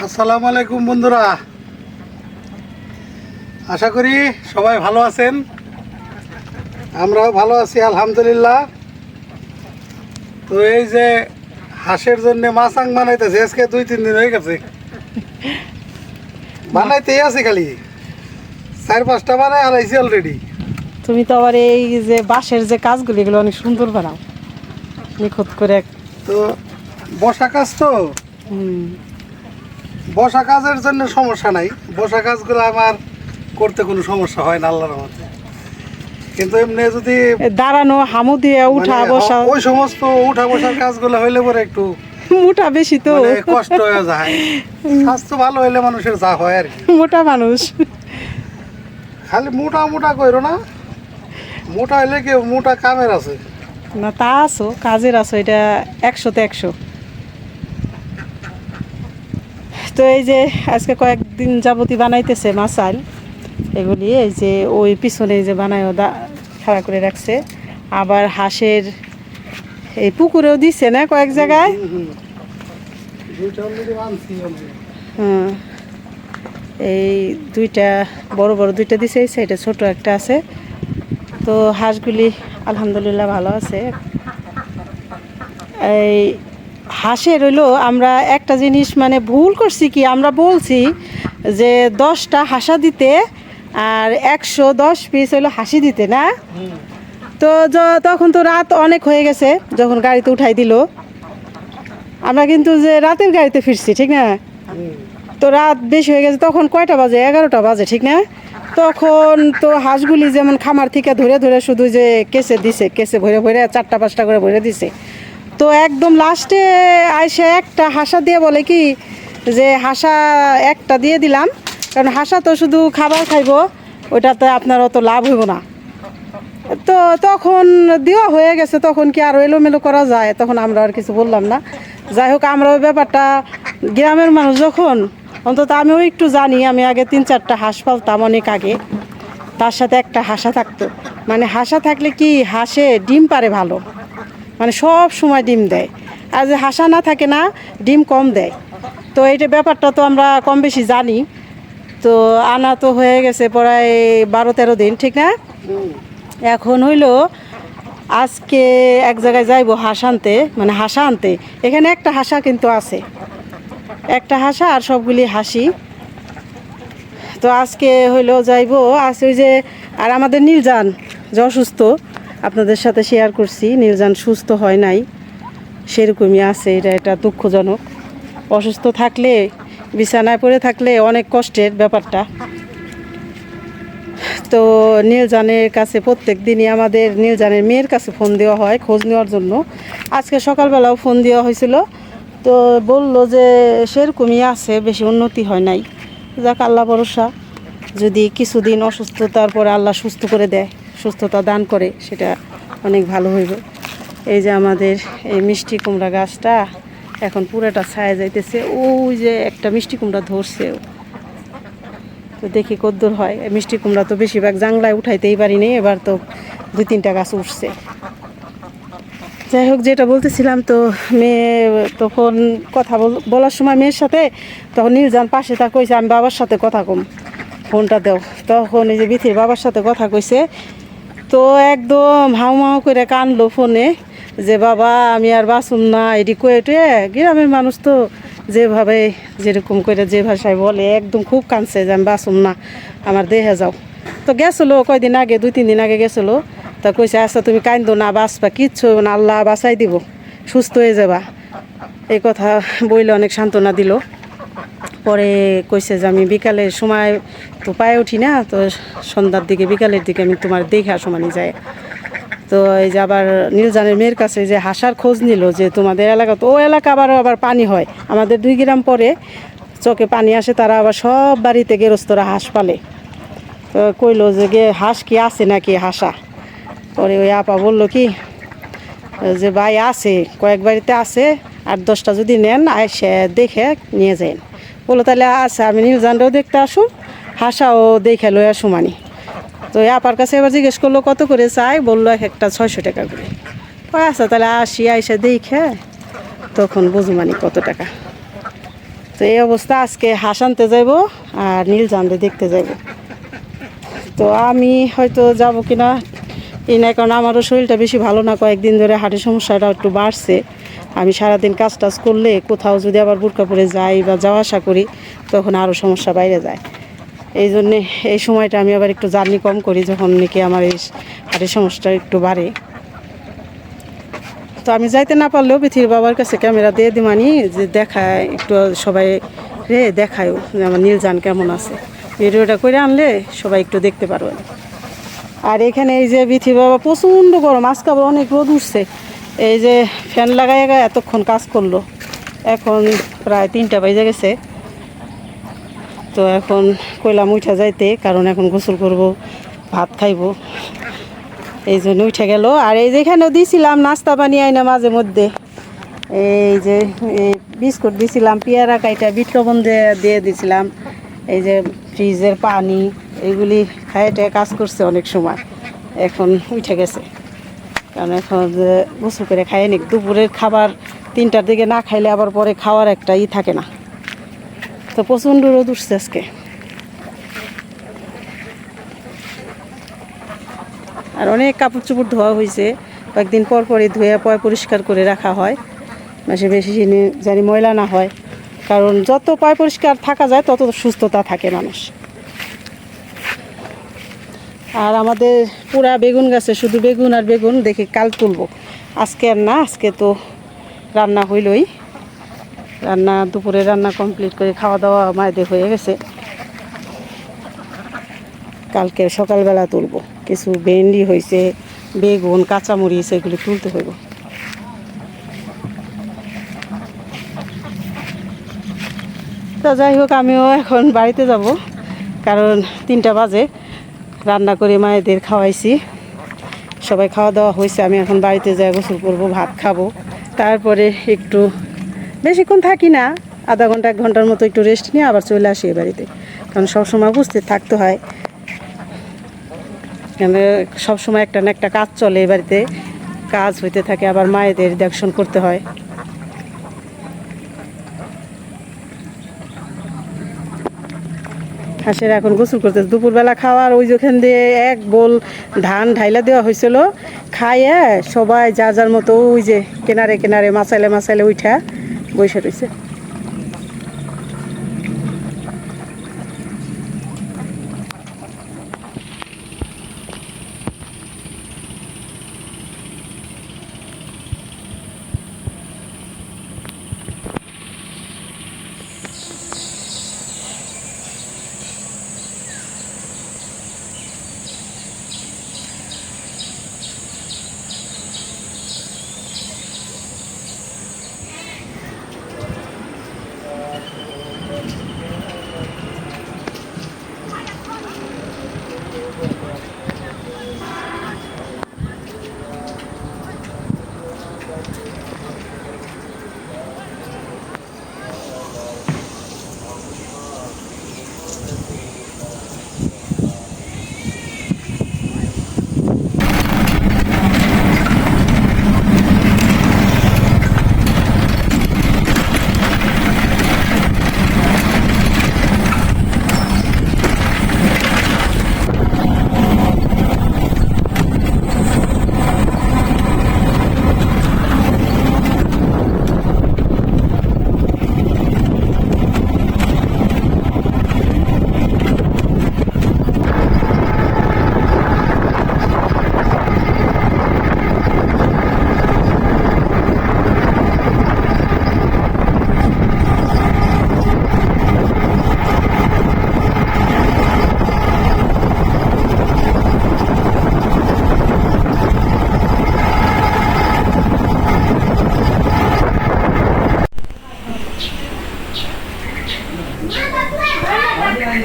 আসসালামু আলাইকুম বন্ধুরা, আশা করি সবাই ভালো আছেন। আমরাও ভালো আছি আলহামদুলিল্লাহ। তো এই যে হাঁসের জন্য মাছাং বানাইতেছে, আজকে 2-3 দিন হয়ে গেছে। বানাইতেই আছি, খালি 4-5টা বানাই আনাইছি অলরেডি। তুমি তো আবার এই যে বাঁশের যে কাজগুলি এগুলো অনেক সুন্দর বানাও, নিখুঁত করে। তো বসা কাজ তো, বসা কাজের জন্য সমস্যা নাই। বসা কাজগুলো আমার করতে কোনো সমস্যা হয় না আল্লাহর রহমতে। কিন্তু এমনি যদি দাঁড়ানো, হামু দিয়ে উঠা বসা, ওই সমস্ত উঠা বসার কাজগুলো হইলে পরে একটু মোটা বেশি তো কষ্ট হয়ে যায়। স্বাস্থ্য ভালো হইলে মানুষের যা হয় আর কি। মোটা মানুষ খালি মোটা মোটা কইরো না, মোটা হইলে কি মোটা কামের আছে না, তা আছো কাজের আছো, এটা 100-তে 100। তো এই যে আজকে কয়েকদিন যাবতী বানাইতেছে মাছাল এগুলি, এই যে ওই পিছনে যে বানায় খাড়া করে রাখছে। আবার হাঁসের এই পুকুরেও দিচ্ছে না কয়েক জায়গায়। হ্যাঁ, এই দুইটা বড় বড় দুইটা দিছে, এই সাইডে ছোট একটা আছে। তো হাঁসগুলি আলহামদুলিল্লাহ ভালো আছে। এই হাঁসের হইলো আমরা একটা জিনিস মানে ভুল করছি, কি আমরা বলছি যে 10টা হাঁসা দিতে আর 110 পিস হইলো হাসি দিতে না। তো তখন তো রাত অনেক হয়ে গেছে, যখন গাড়িতে উঠাই দিল আমরা কিন্তু যে রাতের গাড়িতে ফিরছি, ঠিক না? তো রাত বেশি হয়ে গেছে, তখন কয়টা বাজে? 11টা বাজে, ঠিক না? তখন তো হাঁসগুলি যেমন খামার থেকে ধরে ধরে শুধু যে কেসে দিছে, কেসে ভরে ভরে 4টা-5টা করে ভরে দিছে। তো একদম লাস্টে আইসে একটা হাঁসা দিয়ে বলে কি যে হাঁসা একটা দিয়ে দিলাম, কারণ হাঁসা তো শুধু খাবার খাইব, ওইটাতে আপনার অত লাভ হইব না। তো তখন দেওয়া হয়ে গেছে, তখন কি আরও এলোমেলো করা যায়? তখন আমরা আর কিছু বললাম না। যাই হোক, আমরা ওই ব্যাপারটা গ্রামের মানুষ যখন, অন্তত আমিও একটু জানি। আমি আগে 3-4টা হাঁস পালতাম অনেক আগে, তার সাথে একটা হাঁসা থাকতো। মানে হাঁসা থাকলে কি হাঁসে ডিম পারে ভালো, মানে সব সময় ডিম দেয়। আর যে হাঁসা না থাকে না, ডিম কম দেয়। তো এইটা ব্যাপারটা তো আমরা কম বেশি জানি। তো আনা তো হয়ে গেছে প্রায় 12-13 দিন, ঠিক না? এখন হইলো আজকে এক জায়গায় যাইবো হাঁস আনতে, মানে হাঁসা আনতে। এখানে একটা হাঁসা কিন্তু আছে, একটা হাঁসা আর সবগুলি হাসি। তো আজকে হইলো যাইবো। আজ ওই যে আর আমাদের নীলজান যে অসুস্থ, আপনাদের সাথে শেয়ার করছি, নীলজান সুস্থ হয় নাই, সেরকমই আছে। এটা দুঃখজনক। অসুস্থ থাকলে, বিছানায় পড়ে থাকলে অনেক কষ্টের ব্যাপারটা। তো নীলজানের কাছে প্রত্যেক দিনই আমাদের নীলজানের মেয়ের কাছে ফোন দেওয়া হয় খোঁজ নেওয়ার জন্য। আজকে সকালবেলাও ফোন দেওয়া হয়েছিল, তো বললো যে সেরকমই আছে, বেশি উন্নতি হয় নাই। যাক, আল্লাহ ভরসা, যদি কিছুদিন অসুস্থতার পরে আল্লাহ সুস্থ করে দেয়, সুস্থতা দান করে, সেটা অনেক ভালো হইব। এই যে আমাদের এই মিষ্টি কুমড়া গাছটা এখন পুরোটা ছায়া যাইতেছে। ওই যে একটা মিষ্টি কুমড়া ধরছে, তো দেখি কদ্দূর হয়। মিষ্টি কুমড়া তো বেশিরভাগ জাংলায় উঠাইতেই পারিনি, এবার তো 2-3টা গাছ উঠছে। যাই হোক, যেটা বলতেছিলাম, তো মেয়ে তখন কথা বলার সময় মেয়ের সাথে, তখন নীলজান পাশে তা কইছে আমি বাবার সাথে কথা কম, ফোনটা দেও। তখন এই যে বিথির বাবার সাথে কথা কইছে, তো একদম হাউ মাউ করে কানলো ফোনে যে বাবা আমি আর বাঁচুম না। এটি কয়ে টুয়ে গ্রামের মানুষ তো যেভাবে যেরকম করে যে ভাষায় বলে, একদম খুব কাঁদছে যে আমি বাঁচুম না, আমার দেহে যাও। তো গেছিলো কয়দিন আগে, 2-3 দিন আগে গেছিলো। তা কইছে আচ্ছা তুমি কান্দো না, বাঁচবা, কিচ্ছু হইব না, আল্লাহ বাঁচাই দিব, সুস্থ হয়ে যাবা। এই কথা বইলে অনেক সান্ত্বনা দিল। পরে কইছে যে আমি বিকালের সময় তো পায়ে উঠি না, তো সন্ধ্যার দিকে বিকালের দিকে আমি তোমার দেখে সমানই যাই। তো এই যে আবার নীলজানের মেয়ের কাছে যে হাঁসার খোঁজ নিল, যে তোমাদের এলাকা তো ও এলাকা আবার পানি হয়, আমাদের 2 গ্রাম পরে চোখে পানি আসে, তারা আবার সব বাড়িতে গেরস্তরা হাঁস পালে। তো কইলো যে হাঁস কি আছে নাকি হাঁসা? পরে ওই আপা বললো কি যে ভাই আছে, কয়েক বাড়িতে আছে, 8-10টা যদি নেন আইসে দেখে নিয়ে যান। বললো তাহলে আচ্ছা, আমি নীলজানটাও দেখতে আসুন, হাঁসাও দেখে লই আসুন মানি। তো আপার কাছে এবার জিজ্ঞেস করলো কত করে চাই, বললো এক একটা 600 টাকা করে। আচ্ছা তাহলে আসি, আইসা দেখে তখন বুঝুমানি কত টাকা। তো এই অবস্থা, আজকে হাঁস আনতে যাইব আর নীলজানরে দেখতে যাইব। তো আমি হয়তো যাব কিনা এই না, কারণ আমারও শরীরটা বেশি ভালো না, কয়েকদিন ধরে হার্টের সমস্যাটা একটু বাড়ছে। আমি সারাদিন কাজ টাজ করলে কোথাও যদি আবার বোরকা পরে যাই বা যাওয়া আসা করি তখন আরও সমস্যা বাইরে যায়। এই জন্যে এই সময়টা আমি আবার একটু জার্নি কম করি যখন নাকি আমার এই হার্টের সমস্যাটা একটু বাড়ে। তো আমি যাইতে না পারলেও পৃথিবীর বাবার কাছে ক্যামেরা দিয়ে দিমানি যে দেখায় একটু সবাই রে দেখায়ও যে আমার নীলজান কেমন আছে, ভিডিওটা করে আনলে সবাই একটু দেখতে পারবে। আর এখানে এই যে বিথি বাবা প্রচণ্ড গরম, আজকে আবার অনেক রোদ উঠছে। এই যে ফ্যান লাগাই এতক্ষণ কাজ করলো, এখন প্রায় 3টা বেজে গেছে। তো এখন কইলাম উঠা যাইতে, কারণ এখন গোসল করব, ভাত খাইব, এই জন্য উঠে গেল। আর এই যেখানেও দিয়েছিলাম নাস্তা বানিয়ে আইনা মাঝে মধ্যে, এই যে এই বিস্কুট দিয়েছিলাম, পেয়ারা কাইটা বিট লবণ দিয়ে দিয়েছিলাম, এই যে ফ্রিজের পানি, এইগুলি খাইটে কাজ করছে অনেক সময়। এখন উঠে গেছে, কারণ এখন গোসল করে খাই নি। দুপুরের খাবার 3টার দিকে না খাইলে আবার পরে খাওয়ার একটা থাকে না। তো প্রচণ্ড রোদ উঠছে আজকে। আর অনেক কাপড় চোপড় ধোয়া হয়েছে, কয়েকদিন পর পরই ধুয়ে পয় পরিষ্কার করে রাখা হয়, মাসে বেশি জানি ময়লা না হয়। কারণ যত পয় পরিষ্কার থাকা যায় তত সুস্থতা থাকে মানুষ। আর আমাদের পুরা বেগুন গাছে শুধু বেগুন আর বেগুন, দেখি কাল তুলব, আজকে আর না। আজকে তো রান্না হইলই, রান্না দুপুরে রান্না কমপ্লিট করে খাওয়া দাওয়া মায়েদের হয়ে গেছে। কালকে সকালবেলা তুলব, কিছু ভেন্ডি হয়েছে, বেগুন, কাঁচামরিচ, এগুলি তুলতে হইব। তো যাই হোক, আমিও এখন বাড়িতে যাব, কারণ 3টা বাজে। রান্না করে মায়েদের খাওয়াইছি, সবাই খাওয়া দাওয়া হয়েছে। আমি এখন বাড়িতে যাই, গোসল করবো, ভাত খাবো, তারপরে একটু বেশিক্ষণ থাকি না, আধা ঘন্টা 1 ঘন্টার মতো একটু রেস্ট নিয়ে আবার চলে আসি বাড়িতে। কারণ সবসময় উপস্থিত থাকতে হয়, সবসময় একটা না একটা কাজ চলে এই বাড়িতে, কাজ হইতে থাকে, আবার মায়েদের দেখশন করতে হয়। হাঁসের এখন গোসল করতে, দুপুরবেলা খাওয়ার ওই যেখান দিয়ে 1 বোল ধান ঢাইলা দেওয়া হয়েছিল, খাইয়ে সবাই যার যার মতো ওই যে কিনারে কিনারে মাছাইলে উঠা বসে রয়েছে।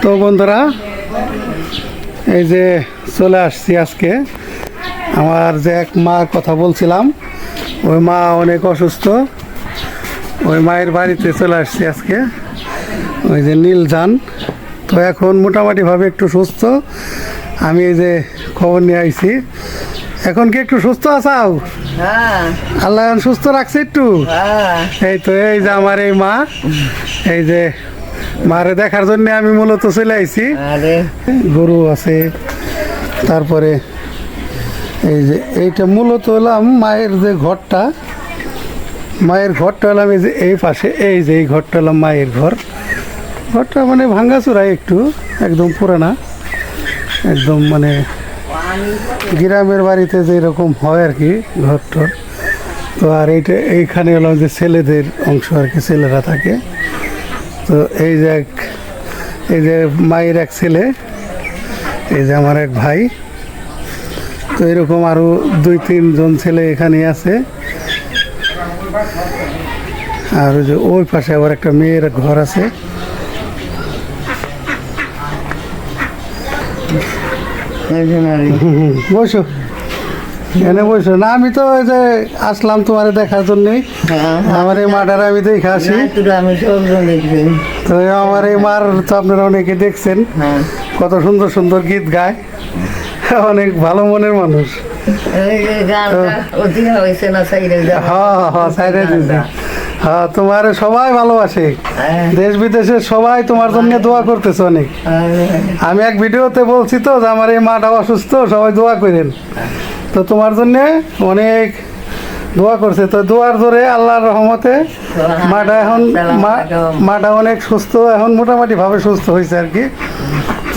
তো বন্ধুরা, এই যে চলে আসছি আজকে। আমার যে এক মা কথা বলছিলাম, ওই মা অনেক অসুস্থ, ওই মায়ের বাড়িতে চলে আসছি আজকে। ওই যে নীলজান, তো এখন মোটামুটিভাবে একটু সুস্থ। আমি এই যে খবর নিয়ে আইছি এখন কি একটু সুস্থ আছাও? হ্যাঁ আল্লাহ এখন সুস্থ রাখছে একটু। হ্যাঁ এই তো এই যে আমার এই মা, এই যে মারে দেখার জন্য আমি মূলত চলে আইছি। আরে গরু আছে, তারপরে এই যে এইটা মূলত হলাম মায়ের যে ঘরটা, মায়ের ঘরটা হলাম এই যে এই পাশে, এই যে এই ঘরটা হলাম মায়ের ঘর। ঘরটা মানে ভাঙ্গাচোরাই একটু, একদম পুরানা, একদম মানে গ্রামের বাড়িতে যেরকম হয় আর কি ঘরটা। তো আর এইটা এইখানে হলাম যে ছেলেদের অংশ আর কি, ছেলেরা থাকে। তো এই যে এই যে মায়ের এক ছেলে, এই যে আমার এক ভাই, তো এরকম আরও 2-3 জন ছেলে এখানে আছে। আর ওই যে ওই পাশে আবার একটা মেয়ের ঘর আছে। বসো, এনে বসো না, আমি তো ওই যে আসলাম তোমার দেখার জন্যই। আমার এই মাটার আমি দেখে আসি। আমি সব দেখছি। তো আমার এই মার তো আপনারা অনেকে দেখছেন, হ্যাঁ কত সুন্দর সুন্দর গীত গায়, অনেক ভালো মনের মানুষ। এই যে গানটা অধিকা হয়েছে না সাইডে সাইডে দিদি, হ্যাঁ তোমার সবাই ভালোবাসে, হ্যাঁ। দেশ বিদেশে সবাই তোমার জন্য দোয়া করতেছে অনেক। আমি এক ভিডিওতে বলছি তো যে আমার এই মাটা অসুস্থ, সবাই দোয়া করেন। তো তোমার জন্য অনেক দোয়া করছে, তো দোয়ার জোরে আল্লাহর রহমতে মাটা এখন মাটা অনেক সুস্থ, এখন মোটামুটি ভাবে সুস্থ হয়েছে আর কি।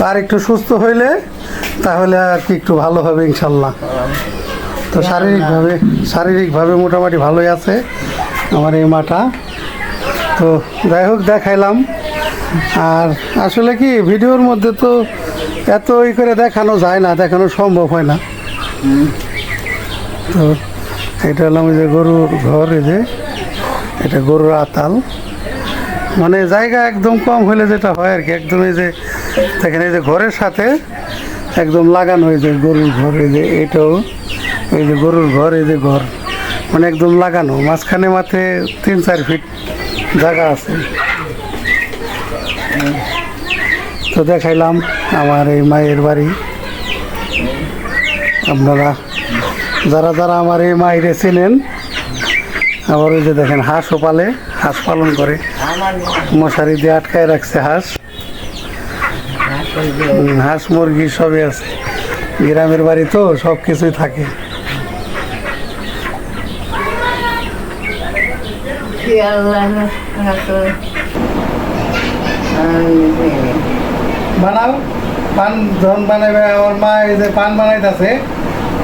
আর একটু সুস্থ হইলে তাহলে আর কি একটু ভালো হবে ইনশাল্লাহ। তো শারীরিকভাবে মোটামুটি ভালোই আছে আমার এই মাটা। তো যাই হোক দেখাইলাম। আর আসলে কি ভিডিওর মধ্যে তো এত করে দেখানো যায় না, দেখানো সম্ভব হয় না। তো এটা হলাম ওই যে গরুর ঘর, এই যে এটা গরুর আতাল, মানে জায়গা একদম কম হলে যেটা হয় আর কি, একদম এই যে দেখেন এই যে ঘরের সাথে একদম লাগানো, এই যে গরুর ঘর, এই যে এটাও এই যে গরুর ঘর, এই যে ঘর মানে একদম লাগানো, মাঝখানে মাত্র 3-4 ফিট জায়গা আছে। তো দেখাইলাম আমার এই মায়ের বাড়ি। আপনারা যারা যারা আমার এই মায়ের চেনেন, আবার ওই যে দেখেন হাঁসও পালে, হাঁস পালন করে, মশারি দিয়ে আটকায় রাখছে হাঁস, হাঁস মুরগি সবই আছে। গ্রামের বাড়ি তো সব কিছুই থাকে। বানাও পান, যখন বানাইবে আমার মা এই যে পান বানাইতেছে,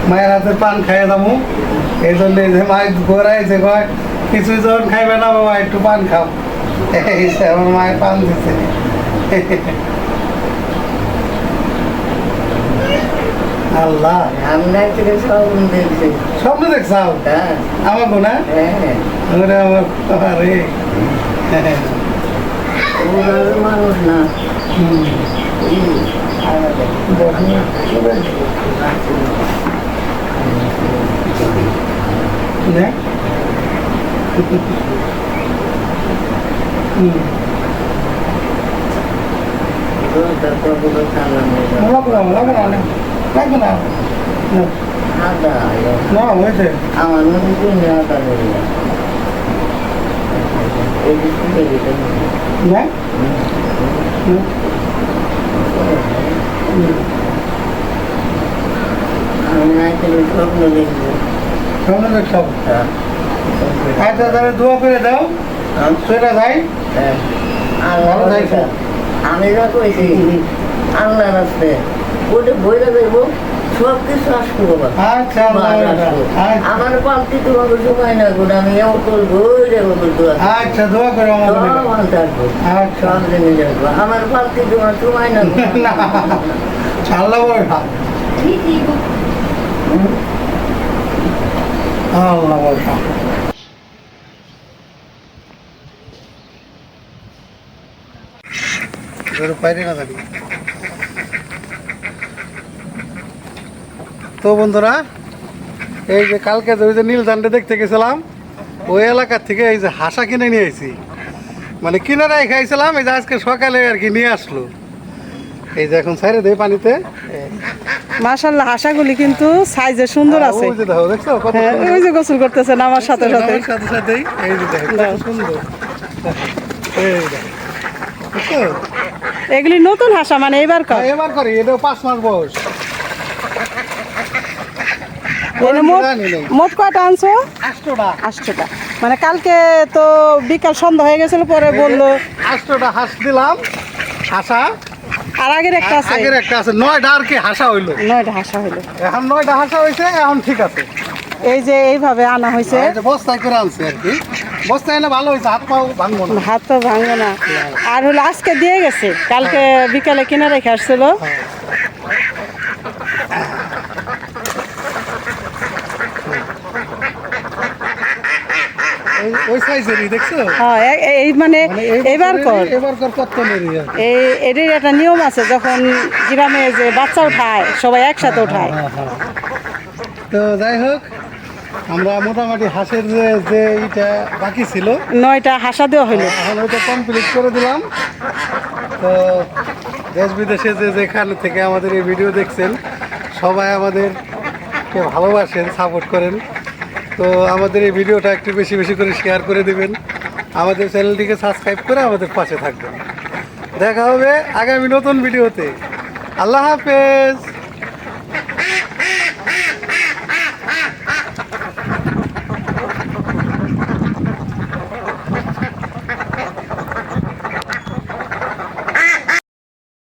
মায়ের হাতের পান খাইয়ে যাবো, এই জন্য এই যে মায়ের ঘোরাইছে, কয় কিছু যখন খাইবে না বাবা একটু পান খাও, এই যে আমার মায়ের পান দিচ্ছে। আল্লাহ, স্বপ্ন দেখছাও আমার গোনা, আমার রে মানুষ না আমার স্বপ্ন দেখবো। আচ্ছা তাহলে দোয়া করে দাও, সেটা যাই। আমি যা কইছি আল্লাহ রাস্তে ওটা বইটা দেখবো, সব কিছু আসবো বাবা। আচ্ছা আমার পালতি তোমাকে সময় না গুণ, আমি এমন করবো আচ্ছা দোয়া করো সব জেনে যাবো। আমার পালতি তোমার সময় না আল্লাহ আল্লাহ বাইরে না থাকি। তো বন্ধুরা, এই যে কালকে ওই যে নীল ঝান্ডা দেখতে গেছিলাম, ওই এলাকার থেকে এই যে হাঁসা কিনে নিয়ে আইছি, মানে কিনারাই খাইছিলাম, এই যে আজকে সকালে আর কি নিয়ে আসলো। এই যে এখন ছাইরে দেই পানিতে। মাশাআল্লাহ হাঁসাগুলি কিন্তু সাইজে সুন্দর আছে। ওই যে দেখো, দেখছো কত হ্যাঁ, সুন্দর। ওই যে গোসল করতেছেন আমার সাথে সাথে। আমার সাথে সাথেই এই যে দেখো কত সুন্দর। এই দেখো, দেখছো? এগুলি নতুন হাঁসা মানে এবার কর। এবার করি, এটাও 5 মাস বয়স। এনে মোট জানি নাই। মোট কয়টা আনছো? 8টা। 8টা। মানে কালকে তো বিকাল সন্ধ্যা হয়ে গেছিল, পরে বললো 8টা হাঁস দিলাম, হাঁসা। আর আগের একটা আছে। আগের একটা আছে, 9টা আর কি হাঁসা হইলো। 9টা হাঁসা হইলো। এখন 9টা হাঁসা হয়েছে, এখন ঠিক আছে। এই যে এইভাবে আনা হয়েছে। এই যে বস্তায় করে আনছে আর কি। বস্তায় এনে ভালো হয়েছে, হাত পাও ভাঙবো না। হাত তো ভাঙবো না। আর হলো আজকে দিয়ে গেছে, কালকে বিকালে কিনে রেখে আসছিল। ওই সাইজেরই দেখছো? হ্যাঁ এই মানে এবার কর। এবার কর কত নেরি আর কি। এটির একটা নিয়ম আছে, যখন গ্রামে যে বাচ্চা উঠায় সবাই একসাথে উঠায়। তো যাই হোক, আমরা মোটামুটি হাঁসের যে এইটা বাকি ছিল 9টা হাঁসা দেওয়া হইলো। এখন ওইটা কমপ্লিট করে দিলাম। তো দেশ বিদেশে যেখান থেকে আমাদের এই ভিডিও দেখছেন, সবাই আমাদেরকে ভালোবাসেন, সাপোর্ট করেন। তো আমাদের এই ভিডিওটা একটু বেশি বেশি করে শেয়ার করে দেবেন, আমাদের চ্যানেলটিকে সাবস্ক্রাইব করে আমাদের পাশে থাকবেন। দেখা হবে আগামী নতুন ভিডিওতে। আল্লাহ হাফেজ।